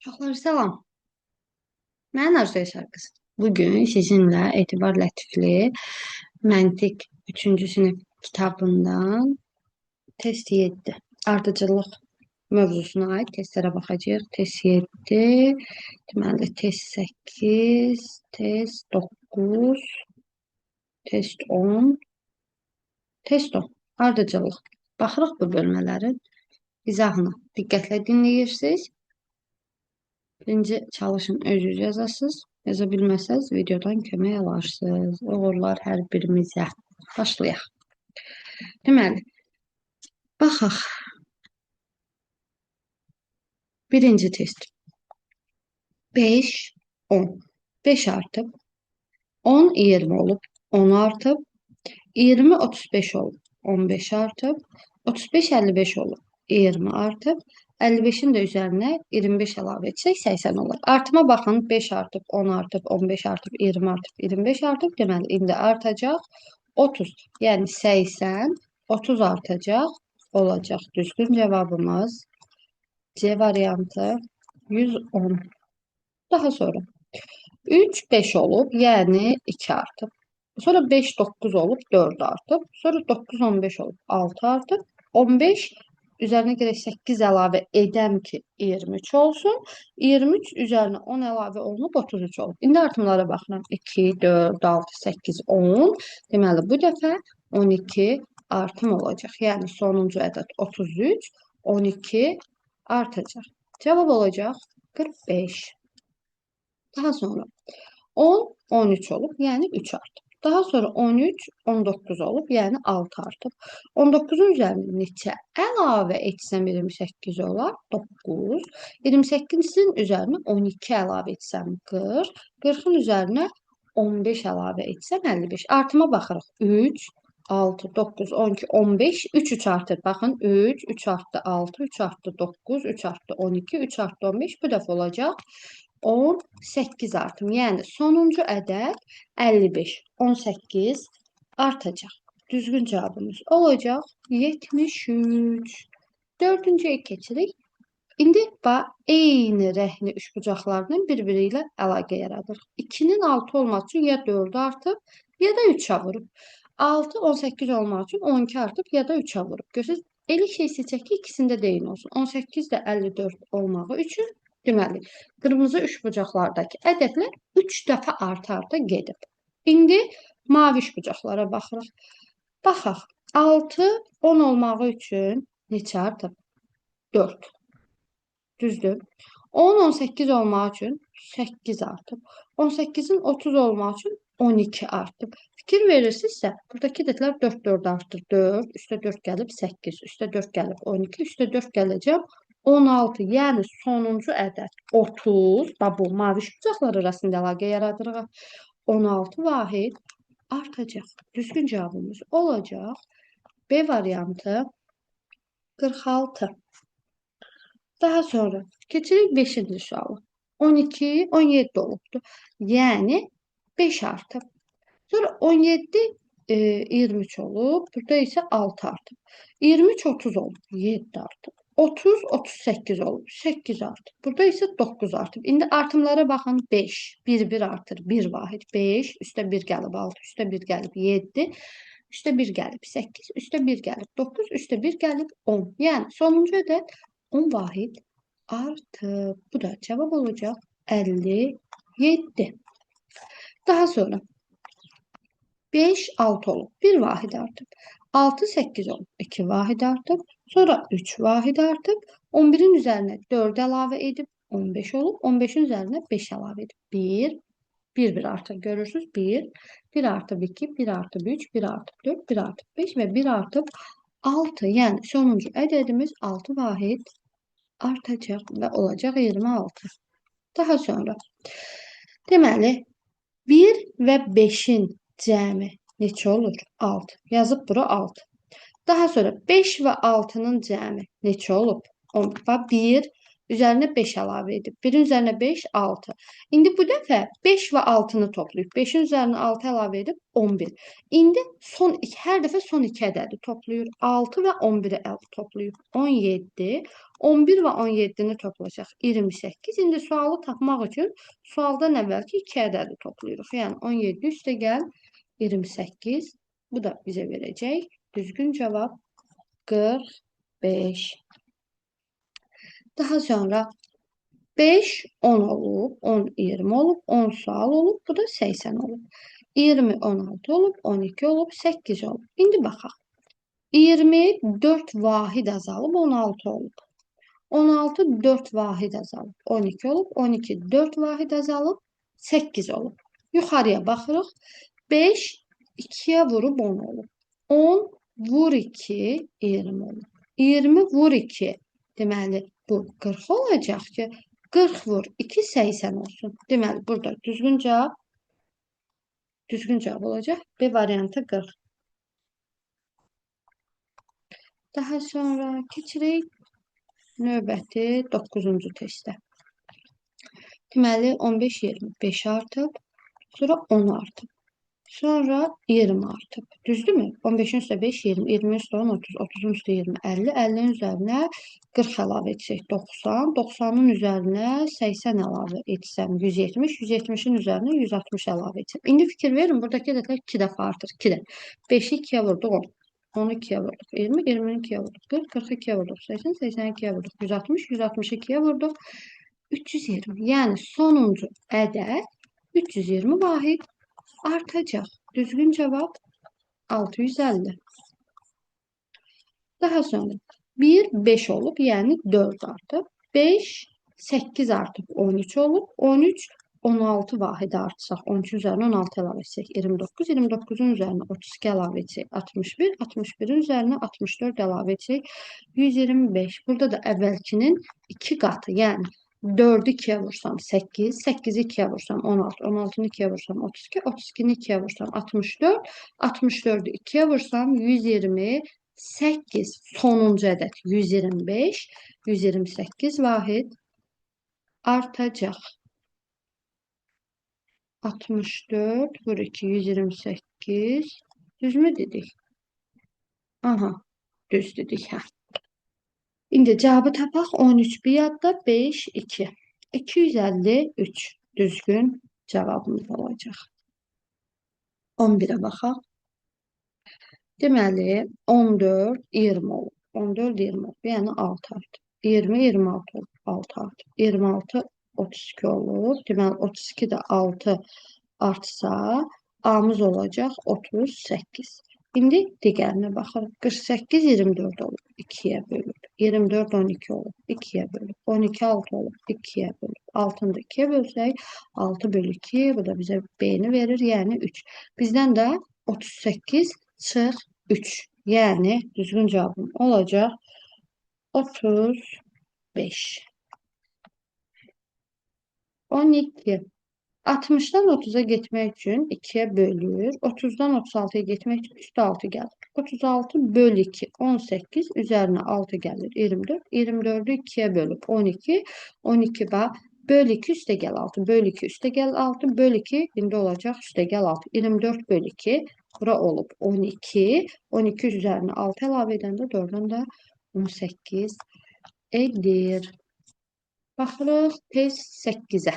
Uşaqlar salam. Mən Arzu Yaşar qız. Bugün sizinlə Etibar Lətifli Məntiq 3-cü sinif kitabından test 7 ardıcıllıq mövzusuna aid testlərə baxacağıq. Test 7, deməli test 8, test 9, test 10, test 10. Ardıcıllıq. Baxırıq bu bölmələrin izahına. Diqqətlə dinləyirsiniz. Birinci çalışın öz yazasınız. Yaza bilməsəz videodan kömək alarsınız. Uğurlar hər birimizə. Başlayaq. Deməli, baxaq. Birinci test. 5, 10. 5 artıb. 10, 20 olub. 10 artıb. 20, 35 olub. 15 artıb. 35, 55 olub. 20 artıb. 55'in de üzerine 25 əlavə etsək 80 olur. Artıma baxın. 5 artıb, 10 artıb, 15 artıb, 20 artıb, 25 artıb. Deməli, indi artacaq 30. Yəni 80, 30 artacaq olacaq. Düzgün cevabımız C variantı 110. Daha sonra 3, 5 olub, yəni 2 artıb. Sonra 5, 9 olub, 4 artıb. Sonra 9, 15 olub, 6 artıb. 15 üzerine gerek 8 əlavə edəm ki 23 olsun. 23 üzerine 10 əlavə olunub 33 olub. İndi artımlara baxıram. 2, 4, 6, 8, 10. Deməli bu dəfə 12 artım olacaq. Yəni sonuncu ədəd 33, 12 artacaq. Cevap olacaq 45. Daha sonra 10, 13 olub, yəni 3 artıb. Daha sonra 13, 19 olub, yəni 6 artıb. 19'un üzerine neçə əlavə etsəm 28 olar? 9. 28'in üzerine 12 əlavə etsəm 40. 40'ın üzerine 15 əlavə etsəm 55. Artıma baxırıq. 3, 6, 9, 12, 15, 3, 3 artır. Baxın 3, 3 arttı 6, 3 arttı 9, 3 arttı 12, 3 arttı 15. Bu dəfə olacaq 18 artım. Yəni sonuncu ədəd 55. 18 artacaq. Düzgün cevabımız olacaq 73. Dördüncüye keçirik. İndi eyni rəhli üçbucaqlarının bir-biri ilə əlaqə yaradır. 2'nin 6 olmaq üçün ya 4 artıb, ya da 3'ə vurub. 6, 18 olmaq üçün 12 artıb, ya da 3'ə vurub. Görürsünüz, elə şey seçək ki, ikisində də eyni olsun. 18 də 54 olmağı üçün deməli, qırmızı üçbucaqlardakı ədədlər 3 dəfə arta-arta gedib. İndi mavi üçbucaqlara baxırıq. Baxaq. 6, 10 olmağı üçün neçə artıb? 4. Düzdür. 10, 18 olmaq üçün 8 artıb. 18'in 30 olmaq üçün 12 artıb. Fikir verirsinizsə, buradakı ədədlər 4, 4 artır. 4, üstə 4 gəlib 8, üstə 4 gəlib 12, üstə 4 gələcək 16. Yəni sonuncu ədəd 30. Bu mavi şübcaqlar arasında əlaqə yaradırıq. 16 vahid artacaq. Düzgün cevabımız olacaq B variantı 46. Daha sonra keçirik 5-ci suala. 12, 17 olubdu. Yəni 5 artıb. Sonra 17 23 olub. Burada isə 6 artıb. 23 30 olub. 7 artıb. 30 38 olub. 8 artıb. Burada isə 9 artıb. İndi artımlara baxın. 5 1 1 artır. 1 vahid 5 üstə 1 gəlib 6 üstə 1 gəlib 7 üstə 1 gəlib 8 üstə 1 gəlib 9 üstə 1 gəlib 10. Yəni sonuncu ədəd 10 vahid artıb. Bu da cevap olacaq 57. Daha sonra 5, 6 olub. 1 vahid artıb. 6, 8 olub. 2 vahid artıb. Sonra 3 vahid artıb. 11'in üzerine 4 əlavə edib 15 olub. 15'in üzerine 5 əlavə edib 1, 1 artır. Görürsünüz 1, 1 artıb 2, 1 artıb 3, 1 artıb 4, 1 artıb 5 ve 1 artıb 6. Yəni sonuncu ədədimiz 6 vahid artacaq və olacaq 26. Daha sonra deməli 1 və 5'in cəmi neçə olur? 6. Yazıb bura 6. Daha sonra 5 və 6'nın cəmi neçə olub? 10. 1, Üzerine 5 əlavə edib. 1-in üzərinə 5, 6. İndi bu dəfə 5 və 6-nı toplayıb. 5-in üzərinə 6 əlavə edib 11. İndi hər dəfə son 2 ədədi toplayır. 6 və 11-i toplayıb. 17. 11 və 17-ni toplayacaq. 28. İndi sualı tapmaq üçün sualdan əvvəlki 2 ədədi toplayırıq. Yəni 17 üstə gəl 28. Bu da bizə verəcək. Düzgün cavab 45. Daha sonra 5, 10 olub, 10, 20 olub, 10 sual olub, bu da 80 olub. 20, 16 olub, 12 olub, 8 olub. İndi baxaq. 24 vahid azalıb, 16 olub. 16, 4 vahid azalıb, 12 olub. 12, 4 vahid azalıb, 8 olub. Yuxarıya baxırıq. 5, 2-yə vurub 10 olub. 10 vur 2, 20 olub. 20 vur 2. Deməli, bu 40 olacaq ki, 40 vur 2, 80 olsun. Deməli, burada düzgün cavab olacaq. B variantı 40. Daha sonra keçirik növbəti 9-cu testə. Deməli, 15, 20, 5 artıb, sonra 10 artıb. Sonra 20 artıb. Düzdürmü? 15-in üstə 5, 20, 20-in üstə 10, 30, 30-un üstə 20, 50, 50-nin üzərinə 40 əlavə etsək 90, 90-ın üzərinə 80 əlavə etsəm 170, 170-in üzərinə 160 əlavə etsəm. İndi fikir verin, buradakı ədədlər 2 dəfə artır, 2 də. 5-i 2-yə vurduq 10, 10-u 2-yə vurduq 20, 20-ni 2-yə vurduq 40, 40-ı 2-yə vurduq 80, 80-i 2-yə vurduq 160, 160-ı 2-yə vurduq 320. Yəni sonuncu ədəd 320 vahid artacaq. Düzgün cavab 650. Daha sonra 1, 5 olub, yəni 4 artıb. 5, 8 artıb, 13 olub. 13, 16 vahidi artsaq, 13-ün üzərinə 16 əlavə etsək, 29, 29-un üzərinə 32 əlavə etsək, 61, 61-in üzərinə 64 əlavə etsək, 125. Burada da əvvəlkinin 2 qatı, yəni 4-ü 2-yə vursam 8, 8-i 2-yə vursam 16, 16-nı 2-yə vursam 32, 32-ni 2-yə vursam 64, 64-ü 2-yə vursam 128, sonuncu ədəd 125, 128 vahid artacaq. 64 vur 2, 128. Düzmü dedik? Aha, düz dedik. Hə. İndi cavabı tapaq. 13 bir yadda, 5, 2. 253 düzgün cavabımız olacaq. 11-ə baxaq. Deməli, 14, 20 olur. 14, 20 olur. Yəni 6 artıb. 20, 26 olur. 6 artıb. 26, 32 olur. Deməli, 32 də 6 artsa, A-mız olacaq 38. İndi digərinə baxırıq. 48, 24 olur. 2-yə bölüb. 24, 12 olur. 2-yə bölüb. 12, 6 olur. 2-yə bölüb. 6-nı da 2-yə bölsək, 6 bölü 2, bu da bizə B-ni verir, yəni 3. Bizdən də 38 çıx 3. Yəni düzgün cavabım olacaq 35. 12. 60-dan 30-a getmək üçün 2-yə bölür. 30-dan 36-ya getmək üçün üstə 6 gəlir. 36 böl 2, 18, üzərinə 6 gəlir, 24. 24-ü 2-yə bölüb 12, 12 bax, böl 2 üstə gəl 6, böl 2 üstə gəl 6, böl 2 indi olacaq üstə gəl 6. 24 böl 2, bura olub 12, 12 üzərinə 6 əlavə edəndə 4-dən də 18 edir. Baxırıq test 8-ə.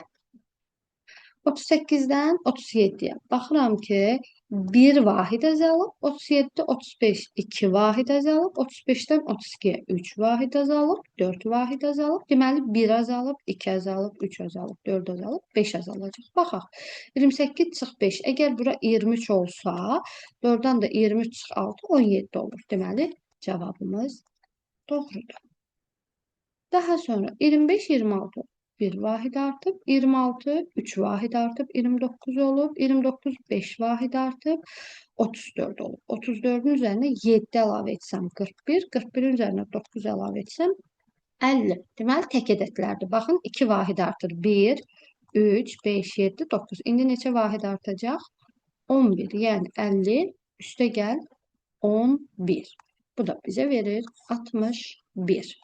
38-dən 37-yə. Baxıram ki, 1 vahid azalıb, 37, 35, 2 vahid azalıb, 35-dən 32-yə 3 vahid azalıb, 4 vahid azalıb. Deməli, 1 azalıb, 2 azalıb, 3 azalıb, 4 azalıb, 5 azalacaq. Baxaq. 28 çıx 5. Əgər bura 23 olsa, 4-dən də 23 çıx 6, 17 olur. Deməli, cavabımız doğrudur. Daha sonra 25, 26 olur. 1 vahid artıb, 26, 3 vahid artıb, 29 olub, 29, 5 vahid artıb, 34 olub. 34-ün üzərinə 7 əlavə etsəm 41, 41-in üzərinə 9 əlavə etsəm 50. Deməli, tək ədədlərdir. Baxın, 2 vahid artır. 1, 3, 5, 7, 9. İndi neçə vahid artacaq? 11. Yəni 50 üstə gəl 11. Bu da bizə verir 61.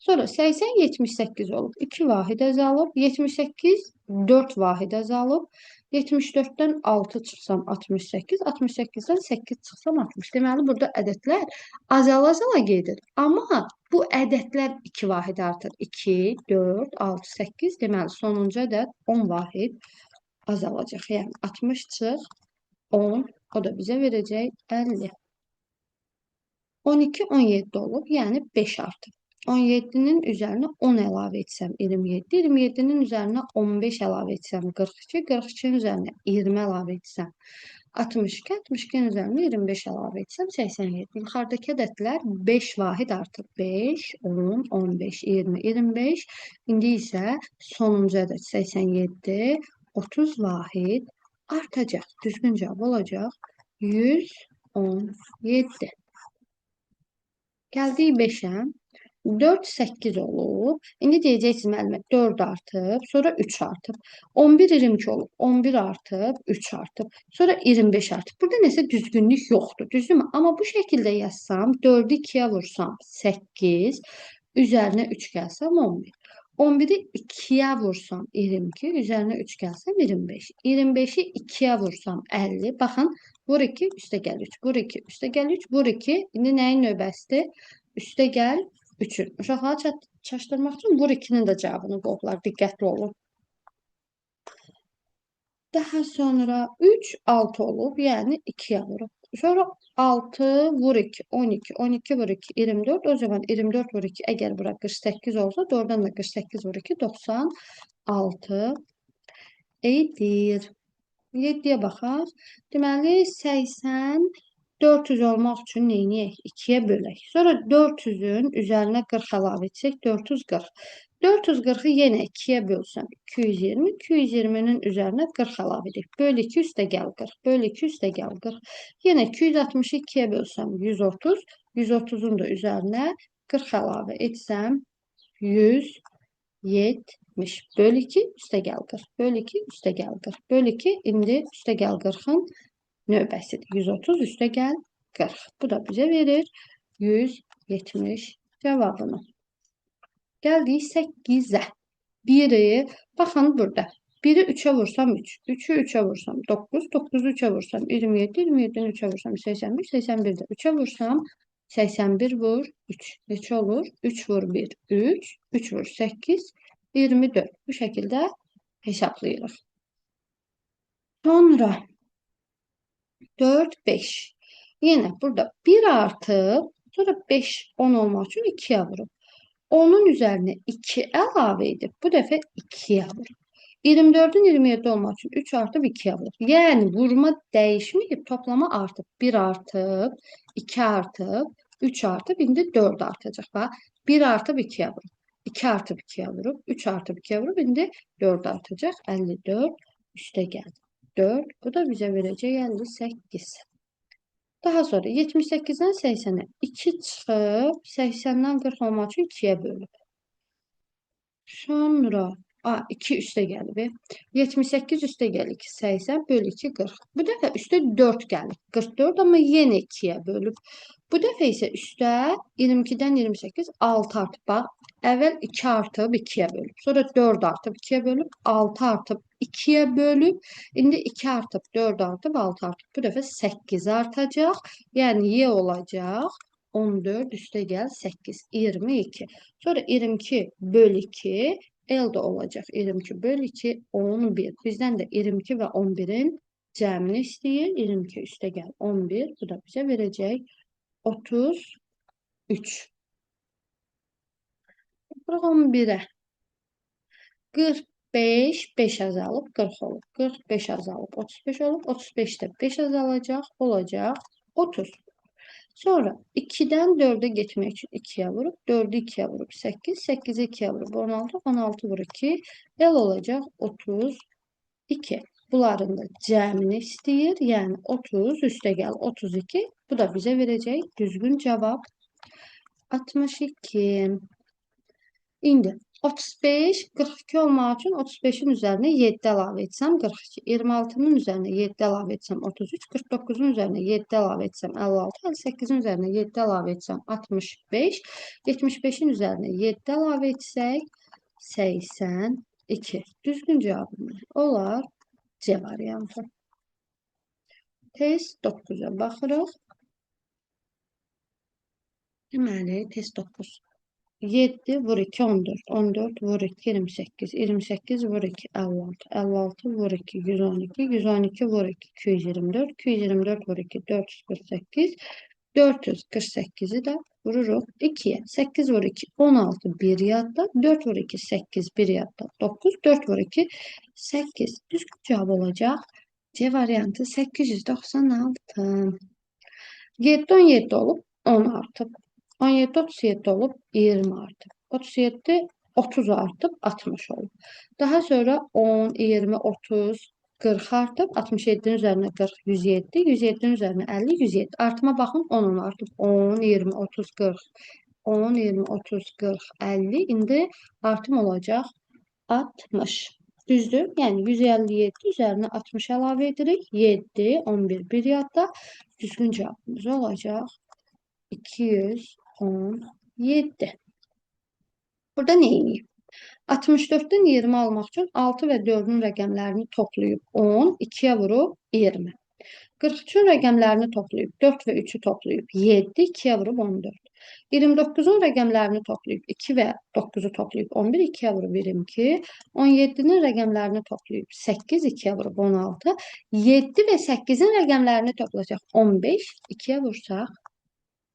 Sonra 80 78 olub. 2 vahid azalıb. 78 4 vahid azalıb. 74-dən 6 çıxsam 68, 68-dən 8 çıxsam 60. Deməli burada ədədlər azala-azala gedir. Amma bu ədədlər 2 vahid artır. 2, 4, 6, 8. Deməli sonuncu ədəd 10 vahid azalacaq. Yəni 60 çıx 10, o da bizə verəcək 50. 12 17 olub, yəni 5 artıb. 17-nin üzərinə 10 əlavə etsəm 27, 27-nin üzərinə 15 əlavə etsəm 42, 42-nin üzərinə 20 əlavə etsəm 62, 62-nin üzərinə 25 əlavə etsəm 87. Yuxarıdakı ədədlər 5 vahid artıb. 5, 10, 15, 20, 25. İndi isə sonuncu ədəd 87, 30 vahid artacaq. Düzgün cavab olacaq 117. Gəldik 5-ə. 4 8 olub. İndi deyəcəksiniz müəllimə 4 artıb, sonra 3 artıb. 11 22 olub. 11 artıb, 3 artıb. Sonra 25 artıb. Burada nəsə düzgünlük yoxdur, düzdürmü? Amma bu şəkildə yazsam, 4-ü 2-yə vursam 8, üzərinə 3 gəlsəm 11. 11-i 2-yə vursam 22, üzərinə 3 gəlsəm 25. 25-i 2-yə vursam 50. Baxın, vur 2, üstə gəl 3. Vur 2, üstə gəl 3. Vur 2. İndi nəyin növbəsidir? Üstə gəl 3'ün. Uşaqları çaşdırmaq üçün vur 2-nin də cavabını qoyublar. Diqqətli olun. Daha sonra 3 6 olub, yəni 2-yə vurub. Sonra 6 vur 2 12, 12 vur 2 24. O zaman 24 vur 2 əgər bura 48 olsa, doğrudan da 48 vur 2 96 edir. 7-yə baxaq. Deməli 80 400 olmaq üçün neyniyək? 2-yə bölək. Sonra 400-ün üzərinə 40 əlavə etsək 440. 440-ı yenə 2-yə bölsəm 220, 220-nin üzərinə 40 əlavə edək. Böl 2 üstə gəl 40. Böl 2 üstə gəl 40. Yenə 260-ı 2-yə bölsəm 130, 130-un da üzərinə 40 əlavə etsəm 170. Böl 2 üstə gəl 40. Böl 2 üstə gəl 40. Böl 2 indi üstə gəl 40-ın növbəsidir. 130 üstə gəl 40. Bu da bizə verir 170 cavabını. Gəldik 8-ə. 1-i, baxın burada. 1-i 3-ə vursam 3. 3-ü 3-ə vursam 9. 9-u 3-ə vursam 27. 27-ni 3-ə vursam 81. 81-də 3-ə vursam 81 vur 3. Neçə olur? 3 vur 1, 3. 3 vur 8, 24. Bu şəkildə hesablayırıq. Sonra 4, 5. Yine burada 1 artıb, sonra 5, 10 olmaq üçün 2-yə vurub. 10-un üzərinə 2 əlavə edib, bu dəfə 2-yə vurub. 24-ün 27 olmaq üçün 3 artıb 2-yə vurub. Yəni vurma dəyişməyib, toplama artıb. 1 artıb, 2 artıb, 3 artıb, indi 4 artacaq. Bax, 1 artıb 2-yə vurub. 2 artıb 2-yə vurub, 3 artıb 2-yə vurub, indi 4 artacaq. 54 üstə gəldi. 4, bu da bizə verəcək 58. Daha sonra 78-dən 80-ə 2 çıxıb, 80-dən 40 olmaq üçün 2-yə bölüb. Sonra 2 üstə gəlib. 78 üstə gəlir 2, 80 böl 2, 40. Bu dəfə üstə 4 gəlir. 44, amma yenə 2-yə bölüb. Bu dəfə isə üstə 22-dən 28, 6 artıb. Bax, əvvəl 2 artıb 2-yə bölüb. Sonra 4 artıb 2-yə bölüb, 6 artıb 2-yə bölüb. İndi 2 artıb, 4 artıb, 6 artıb. Bu dəfə 8 artacaq. Yəni Y olacaq. 14 üstə gəl 8, 22. Sonra 22 böl 2, elde olacaq 22 böl 2, 11. Bizdən də 22 və 11-in cəmini istəyir. 22 üstə gəl 11. Bu da bizə verəcək 33. Bıraq 11-ə. 45, 5 azalıb 40 olub. 45 azalıb 35 olub. 35-də 5 azalacaq, olacaq 30. Sonra 2-dən 4-ə getmək üçün 2-yə vurub, 4-ü 2-yə vurub 8, 8-i 2-yə vurub 16, 16 vur 2, el olacaq 32. Bunların da cəmini istəyir, yəni 30 üstə gəl 32. Bu da bizə verəcək düzgün cavab 62. İndi 35, 42 olmaq üçün 35-in üzərinə 7 əlavə etsəm 42, 26-nın üzərinə 7 əlavə etsəm 33, 49-un üzərinə 7 əlavə etsəm 56, 58-in üzərinə 7 əlavə etsəm 65, 75-in üzərinə 7 əlavə etsək 82. Düzgün cavabımız olar C variantı. Test 9-a baxırıq. Deməli, test 9. 7 vur 2, 14. 14 vur 2, 28. 28 vur 2, 56. 56 vur 2, 112. 112 vur 2, 224. 224 vur 2, 448. 448'i də vururuq 2'ye. 8 vur 2, 16 bir yadda. 4 vur 2, 8 bir yadda. 9, 4 vur 2, 8. Düzgün cevap olacaq. C variantı 896. 7 17 olub 10 artıb. 17 37 olub 20 artıb. 37 30 artıb 60 olub. Daha sonra 10 20 30 40 artıb. 67'nin üzərinə 40 107. 107'nin üzərinə 50 107. Artıma baxın 10 artıb. 10 20 30 40 10 20 30 40 50. İndi artım olacaq 60. Düzdür? Yəni 157 üzərinə 60 əlavə edirik. 7 11 bir yadda. Düzgün cevabımız olacaq 217. Burada nə edeyim? 64'ten 20 almaq üçün 6 və 4'ün rəqəmlərini toplayıb 10, 2'yə vurub 20. 43'ün rəqəmlərini toplayıb 4 və 3'ü toplayıb 7, 2'yə vurub 14. 29'un rəqəmlərini toplayıb 2 və 9'u toplayıb 11, 2'yə vurub 22. 17'nin rəqəmlərini toplayıb 8, 2'yə vurub 16. 7 və 8'in rəqəmlərini toplayacaq 15, 2'yə vursaq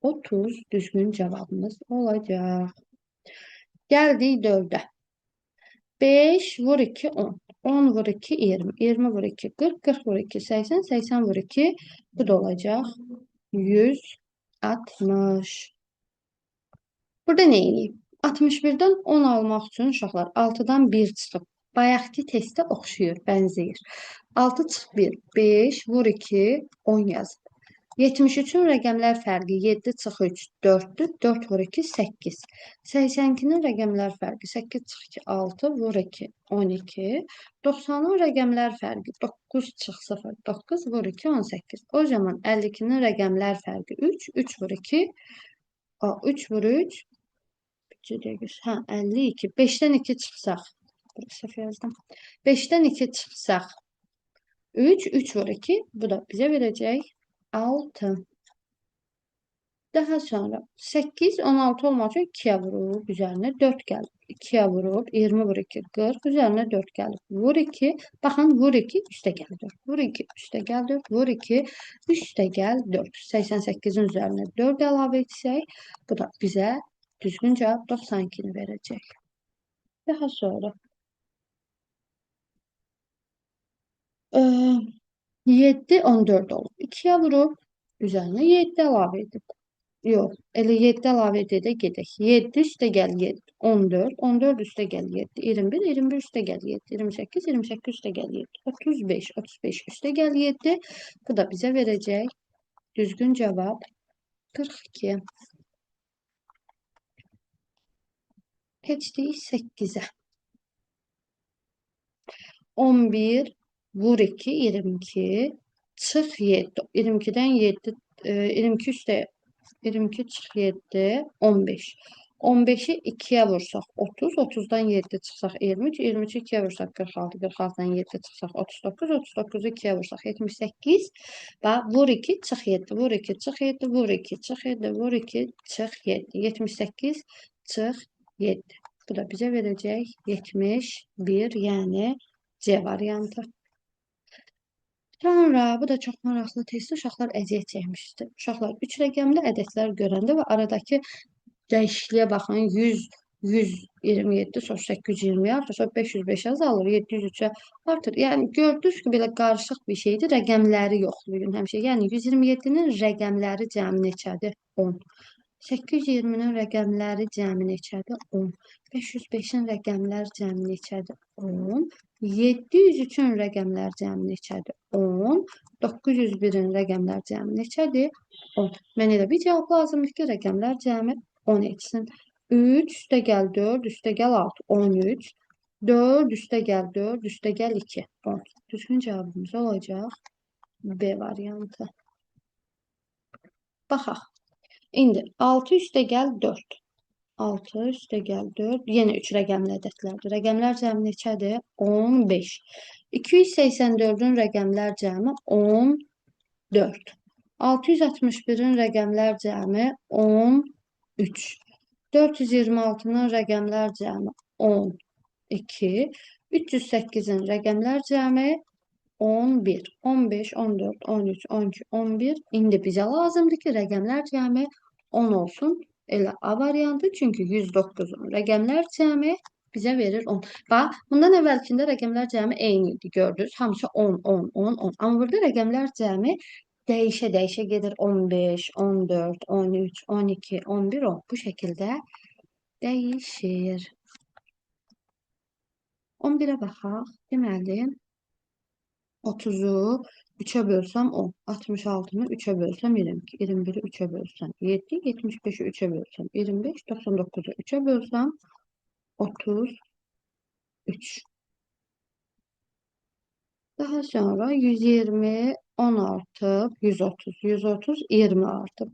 30 düzgün cevabımız olacaq. Gəldik 4'ə. 5 vur 2 10. 10 vur 2 20. 20 vur 2 40. 40 vur 2 80. 80 vur 2 bu da olacaq 160. Burada nə edeyim? 61'dən 10 almaq üçün uşaqlar 6'dan 1 çıxıb. Bayaqki testə oxşuyur, bənzəyir. 6 çıx 1 5 vur 2 10 yazıb. 73'ün rəqəmlər fərqi 7 çıx 3 4'dür. 4 vur 2 8. 82'nin rəqəmlər fərqi 8 çıx 2 6 vur 2 12. 90'ın rəqəmlər fərqi 9 çıx 0 9 vur 2 18. O zaman 52'nin rəqəmlər fərqi 3 3 vur 2 3 vur 3 hə 52. 5'dən 2 çıxsaq səhv yazdım. 5'dən 2 çıxsaq 3 3 vur 2 bu da bizə verəcək 6. Daha sonra 8 16 olmaq üçün 2'yə vurub üzərinə 4 gəlib. 2'yə vurub 20 vur 2 40 üzərinə 4 gəlib. Vur 2 baxın vur 2 üstə gəl 4. Vur 2 üstə gəl 4. Vur 2 üstə gəl 4. 88'in üzərinə 4 əlavə etsək bu da bizə düzgün cavab 92'ni verəcək. Daha sonra 7 14 olub. 2'yə vurub üzərinə 7 əlavə edib. Yox, elə 7 əlavə edə gedək. 7 üstə gəl 7. 14, 14 üstə gəl 7. 21, 21 üstə gəl 7. 28, 28 üstə gəl 7. 35, 35 üstə gəl 7. Bu da bizə verəcək düzgün cavab 42. Keçdik 8'ə. 11 vur 2 22 çıx 7. 22'dən 7 22 üstə 22 çıx 7 15. 15'i 2'yə vursaq 30, 30'dan 7 çıxsaq 23, 23'ü 2'yə vursaq 46, 46'dan 7 çıxsaq 39, 39'u 2'yə vursaq 78 və vur 2 çıx 7, vur 2 çıx 7, vur 2 çıx 7, vur 2 çıx 7, 78 çıx 7. Bu da bizə verəcək 71, yəni C variantı. Sonra bu da çox maraqlı test. Uşaqlar əziyyət çəkmişdi. Uşaqlar 3 rəqəmli ədədlər görəndə və aradakı dəyişikliyə baxın. 100 127 sonra 820 artır, sonra 505 azalır, 703'ə artır. Yəni gördünüz ki, belə qarışıq bir şeydir. Rəqəmləri yoxlayın həmişə. Yəni 127'nin rəqəmləri cəmi neçədir? 10. 820'nin rəqəmləri cəmi neçədir? 10. 505'in rəqəmlər cəmi neçədir? 10. 703'ün rəqəmlər cəmi neçədir? 10. 901'in rəqəmlər cəmi neçədir? 10. Mənə elə bir cavab lazımdır ki, rəqəmlər cəmi 10 etsin. 3 üstə gəl 4 üstə gəl 6, 13. 4 üstə gəl 4 üstə gəl 2, 10. Düzgün cavabımız olacaq B variantı. Baxaq. İndi 6 üstə gəl 4. 6 üstə gəl 4. Yenə 3 rəqəmli ədədlərdir. Rəqəmlər cəmi neçədir? 15. 284-ün rəqəmlər cəmi 14. 661-in rəqəmlər cəmi 13. 426-nın rəqəmlər cəmi 12. 308-in rəqəmlər cəmi 11, 15, 14, 13, 12, 11. İndi bizə lazımdır ki, rəqəmlər cəmi 10 olsun. Elə A variantı, çünki 109-un rəqəmlər cəmi bizə verir 10. Bax, bundan əvvəlkində rəqəmlər cəmi eyni idi, gördünüz. Hamısı 10, 10, 10, 10. Amma burada rəqəmlər cəmi dəyişə-dəyişə gedir 15, 14, 13, 12, 11, 10. Bu şəkildə dəyişir. 11-ə baxaq. Deməli, 30-u 3'e bölsəm 10, 66'nı 3'e bölsəm 22, 21'i 3'e bölsəm 7, 75'i 3'e bölsəm 25, 99'u 3'e bölsəm 33. Daha sonra 120, 10 artıb 130, 130, 20 artıb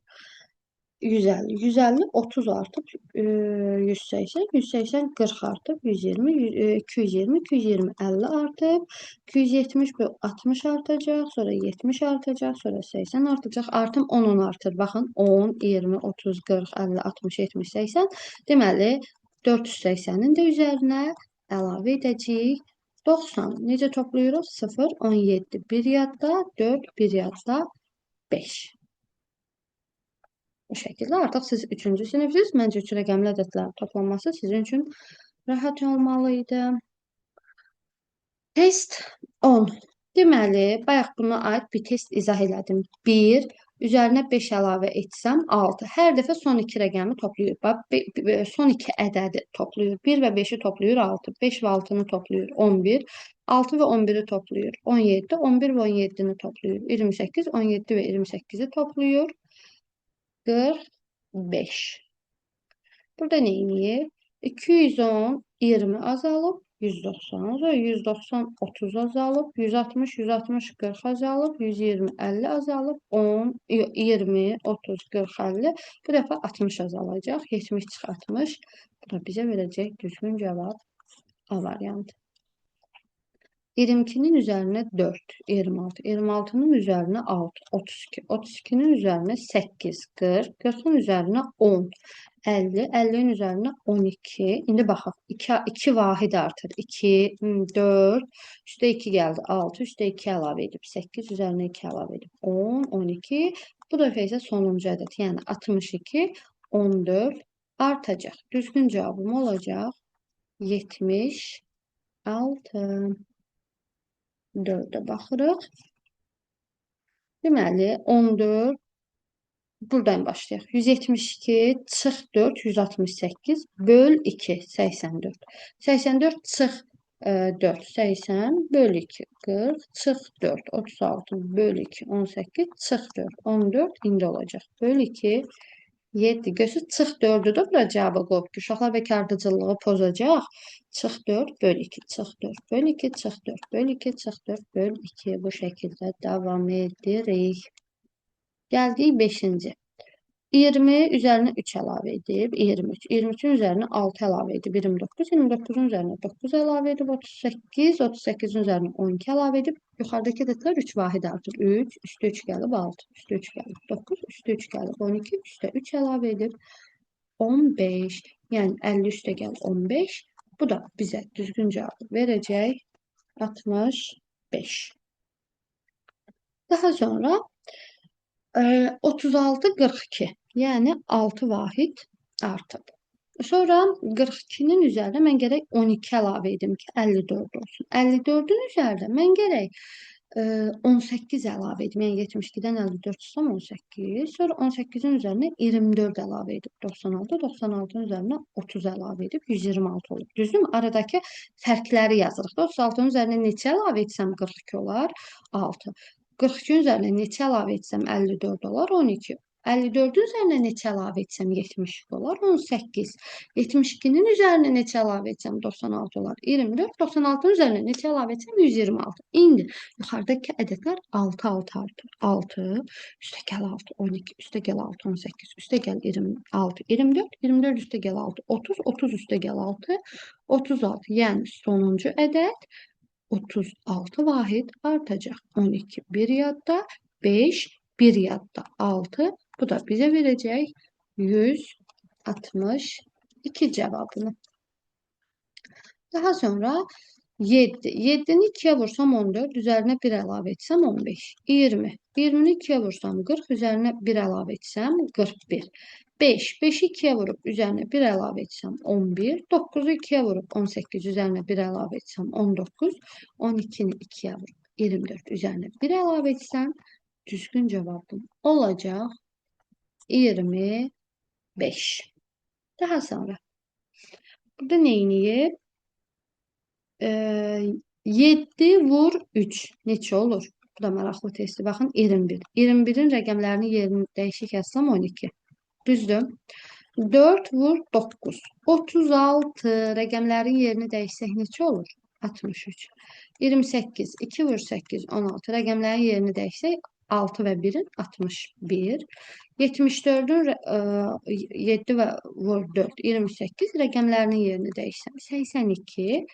150, 150, 30 artıb 180, 180, 40 artıb 120, 220, 220, 50 artıb 270 bu 60 artacaq, sonra 70 artacaq, sonra 80 artacaq. Artım 10 artır. Baxın 10, 20, 30, 40, 50, 60, 70, 80. Deməli 480-in də üzərinə əlavə edəcəyik. 90 necə toplayırıq? 0, 17 bir yadda, 4 bir yadda, 5. Bu şəkildə artıq siz 3-cü sinifsiz. Məncə 3 rəqəmli ədədlərin toplanması sizin üçün rahat olmalı idi. Test 10. Deməli, bayaq buna aid bir test izah elədim. 1, üzərinə 5 əlavə etsəm 6. Hər dəfə son 2 rəqəmi toplayır. Bax, son 2 ədədi toplayır. 1 və 5-i toplayır 6. 5 və 6-nı toplayır 11. 6 və 11-i toplayır 17. 11 və 17-ni toplayır 28. 17 və 28-i toplayır 45. Burada nə eləyir? 210, 20 azalıb, 190 azalıb, 190, 30 azalıb, 160, 160, 40 azalıb, 120, 50 azalıb, 10, 20, 30, 40, 50. Bu dəfə 60 azalacaq. 70 çıx 60. Bu da bizə verəcək düzgün cavab A variantı. 22'nin üzərinə 4, 26, 26'nın üzərinə 6, 32, 32'nin üzərinə 8, 40, 40'ın üzərinə 10, 50, 50'nin üzərinə 12. İndi baxaq, 2 vahid artır. 2, 4, üstə 2 gəldi, 6, üstə 2 əlavə edib, 8, üzərinə 2 əlavə edib, 10, 12. Bu dəfə isə sonuncu ədəd, yəni 62, 14 artacaq. Düzgün cavabım olacaq 76. 4'e baxırıq. Deməli, 14 buradan başlayaq. 172 çıx 4, 168 böl 2, 84. 84 çıx 4, 80 böl 2, 40 çıx 4, 36 böl 2, 18 çıx 4, 14 indi olacaq. Böl 2, 7. Görsünüz, çıx 4'ü də bura cavaba qoyub ki, uşaqlar bəlkə ardıcıllığı pozacaq. Çıx 4 böl 2, çıx 4 böl 2, çıx 4 böl 2, çıx 4 böl 2. Bu şəkildə davam edirik. Gəldik 5-ci. 20 üzərinə 3 əlavə edib 23. 23'ün üzərinə 6 əlavə edib 29. 29'un üzərinə 9 əlavə edib 38. 38'in üzərinə 12 əlavə edib. Yuxarıdakı ədədlər 3 vahid artır. 3, üstə 3 gəlib 6, üstə 3 gəlib 9, üstə 3 gəlib 12, üstə 3 əlavə edib 15. Yəni 50 üstə gəlib 15. Bu da bizə düzgün cavabı verəcək 65. Daha sonra 36, 42. Yəni 6 vahid artıb. Sonra 42'nin üzərinə mən gərək 12 əlavə edim ki, 54 olsun. 54'ün üzərinə mən gərək 18 əlavə edim. Yəni 72'dən 54 tutsam 18. Sonra 18'in üzərinə 24 əlavə edib 96. 96'nın üzərinə 30 əlavə edib 126 olub. Düzdürmü? Aradakı fərqləri yazırıq. 36'nın üzərinə neçə əlavə etsəm 42 olar? 6. 42'nin üzərinə neçə əlavə etsəm 54 olar? 12. 54-ün üzərinə neçə əlavə etsəm 72 olar? 18. 72-nin üzərinə neçə əlavə etsəm 96 olar? 24. 96-nın üzərinə neçə əlavə etsəm 126. İndi yuxarıdakı ədədlər 6 6 artır. 6 üstəgəl 6 12 üstəgəl 6 18 üstəgəl 26 24 24 üstəgəl 6 30 30 üstəgəl 6 36. Yəni sonuncu ədəd 36 vahid artacaq. 12 bir yadda, 5 bir yadda, 6. Bu da bizə verəcək 162 cavabını. Daha sonra 7. 7-ni 2-yə vursam 14, üzərinə 1 əlavə etsəm 15. 20. 20-ni 2-yə vursam 40, üzərinə 1 əlavə etsəm 41. 5. 5-i 2-yə vurub üzərinə 1 əlavə etsəm 11. 9-u 2-yə vurub 18, üzərinə 1 əlavə etsəm 19. 12-ni 2-yə vurub 24, üzərinə 1 əlavə etsəm düzgün cavabım olacaq 25. Daha sonra burada neyniyib? 7 vur 3 neçə olur? Bu da maraqlı testi. Baxın 21. 21-in rəqəmlərinin yerini dəyişik yazsam 12. Düzdür? 4 vur 9. 36 rəqəmlərin yerini dəyişsək neçə olur? 63. 28. 2 vur 8 16 rəqəmlərin yerini dəyişsək 6 və 1-in 61. 74-ün 7 və vur 4 28 rəqəmlərinin yerini dəyişsəm 82.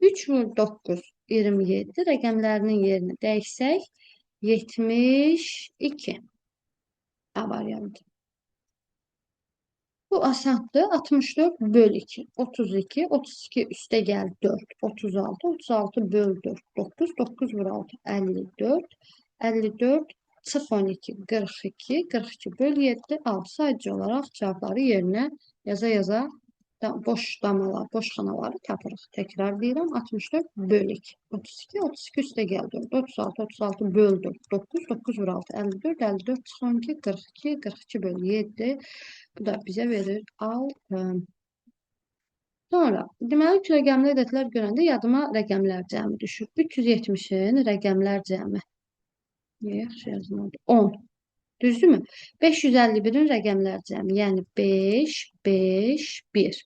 3 vur 9 27 rəqəmlərinin yerini dəyişsək 72. A variantı. Bu asandır. 64 böl 2. 32. 32 üstə gəl 4. 36. 36 böl 4. 9. 9 vur 6. 54. 54 çıx 12. 42. 42 böl 7. 6. Sadəcə olaraq cavabları yerinə yaza boş damalar, boş xanaları tapırıq. Təkrar deyirəm. 64 böl 2. 32. 32 üstə gəl 4. 36. 36 böl 4. 9. 9 vur 6. 54. 54 çıx 12. 42. 42 böl 7. Bu da bizə verir 6. Sonra, deməli ki, rəqəmli ədədlər görəndə yadıma rəqəmlər cəmi düşür. 370-in rəqəmlər cəmi. Yaxşı yazılmadı. 10. Düzdürmü? 551-in rəqəmlər cəmi. Yəni 5, 5, 1.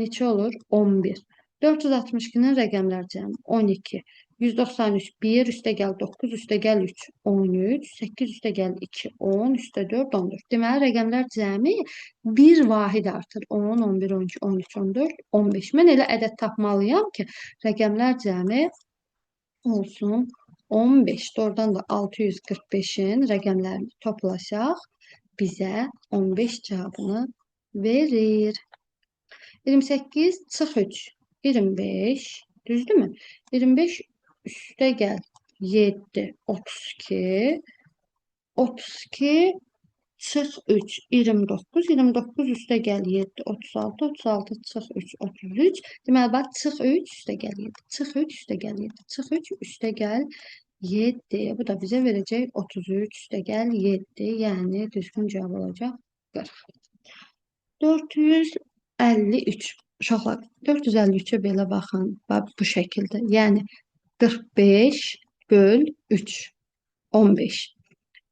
Neçə olur? 11. 462-nin rəqəmlər cəmi. 12. 193, 1 üstə gəl 9, üstə gəl 3, 13, 8 üstə gəl 2, 10, üstə 4, 14. Deməli, rəqəmlər cəmi 1 vahid artır. 10, 11, 12, 13, 14, 15. Mən elə ədəd tapmalıyam ki, rəqəmlər cəmi olsun 15. Doğrudan da 645-in rəqəmlərini toplasaq, bizə 15 cavabını verir. 28 çıx 3, 25. Düzdürmü? 25 üstə gəl 7, 32. 32 çıx 3, 29. 29 üstə gəl 7, 36. 36 çıx 3, 33. Deməli, bax, çıx 3 üstə gəl 7. Çıx 3 üstə gəl 7. Çıx 3 üstə gəl 7. Bu da bizə verəcək 33 üstə gəl 7. Yəni, düzgün cavab olacaq 40. 453. Uşaqlar, 453-ə belə baxın, bu şəkildə. Yəni, 45 böl 3, 15.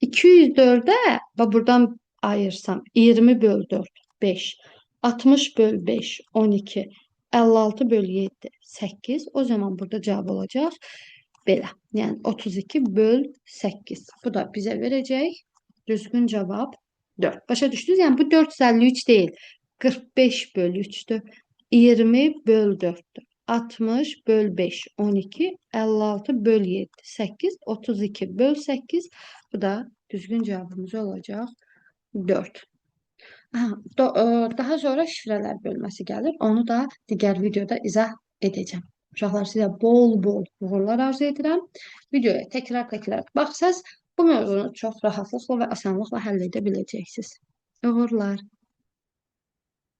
204-ə, buradan ayırsam, 20 böl 4, 5. 60 böl 5, 12. 56 böl 7, 8. O zaman burada cavab olacaq belə. Yəni, 32 böl 8. Bu da bizə verəcək düzgün cavab 4. Başa düşdünüz? Yəni, bu 453 deyil. 45 böl 3'tür. 20 böl 4'tür. 60 böl 5, 12, 56 böl 7, 8, 32 böl 8. Bu da düzgün cevabımız olacaq 4. Daha sonra şifrələr bölməsi gəlir. Onu da digər videoda izah edəcəm. Uşaqlar, sizə bol-bol uğurlar arzu edirəm. Videoya təkrar baxsaz, bu mövzunu çox rahatlıqla və asanlıqla həll edə biləcəksiniz. Uğurlar.